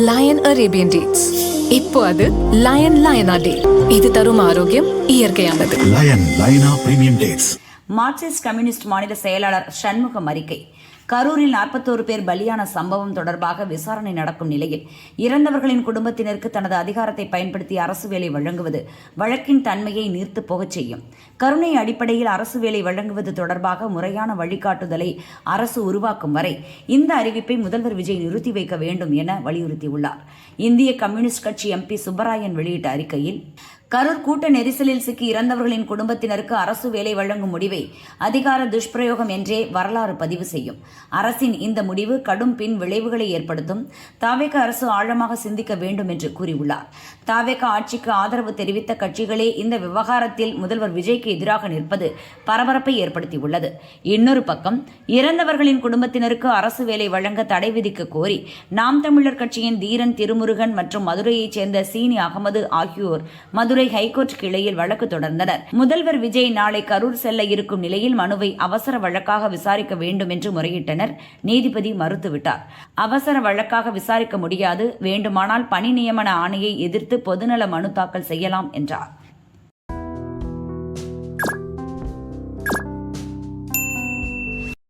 Line Arabian dates. இப்போ அது line லயனா டே. இது தரும் ஆரோக்கியம் இயற்கையானது. லயனா பிரீமியம் டேட்ஸ். மார்க்சிஸ்ட் கம்யூனிஸ்ட் மாநில செயலாளர் சண்முகம் அறிக்கை. கரூரில் 41 பேர் பலியான சம்பவம் தொடர்பாக விசாரணை நடக்கும் நிலையில் இறந்தவர்களின் குடும்பத்தினருக்கு தனது அதிகாரத்தை பயன்படுத்தி அரசு வேலை வழங்குவது வழக்கின் தன்மையை நீர்த்து போகச் செய்யும். கருணை அடிப்படையில் அரசு வேலை வழங்குவது தொடர்பாக முறையான வழிகாட்டுதலை அரசு உருவாக்கும் வரை இந்த அறிவிப்பை முதல்வர் விஜய் நிறுத்தி வைக்க வேண்டும் என வலியுறுத்தியுள்ளார். இந்திய கம்யூனிஸ்ட் கட்சி எம்பி சுப்பராயன் வெளியிட்ட அறிக்கையில், கரூர் கூட்ட நெரிசலில் சிக்கி இறந்தவர்களின் குடும்பத்தினருக்கு அரசு வேலை வழங்கும் முடிவை அதிகார துஷ்பிரயோகம் என்றே வரலாறு பதிவு செய்யும். அரசின் இந்த முடிவு கடும் பின் விளைவுகளை ஏற்படுத்தும். தாவேக அரசு ஆழமாக சிந்திக்க வேண்டும் என்று கூறியுள்ளார். தாவேக ஆட்சிக்கு ஆதரவு தெரிவித்த கட்சிகளே இந்த விவகாரத்தில் முதல்வர் விஜய்க்கு எதிராக நிற்பது பரபரப்பை ஏற்படுத்தியுள்ளது. இன்னொரு பக்கம், இறந்தவர்களின் குடும்பத்தினருக்கு அரசு வேலை வழங்க தடை விதிக்க கோரி நாம் தமிழர் கட்சியின் தீரன் திருமுருகன் மற்றும் மதுரையைச் சேர்ந்த சீனி அகமது ஆகியோர் மதுரை ஹைகோர்ட் கிளையில் வழக்கு தொடர்ந்தனர். முதல்வர் விஜய் நாளை கரூர் செல்ல இருக்கும் நிலையில் மனுவை அவசர வழக்காக விசாரிக்க வேண்டும் என்று முறையிட்டனர். நீதிபதி மறுத்துவிட்டார். அவசர வழக்காக விசாரிக்க முடியாது, வேண்டுமானால் பணி நியமன ஆணையை எதிர்த்து பொதுநல மனு தாக்கல் செய்யலாம் என்றார்.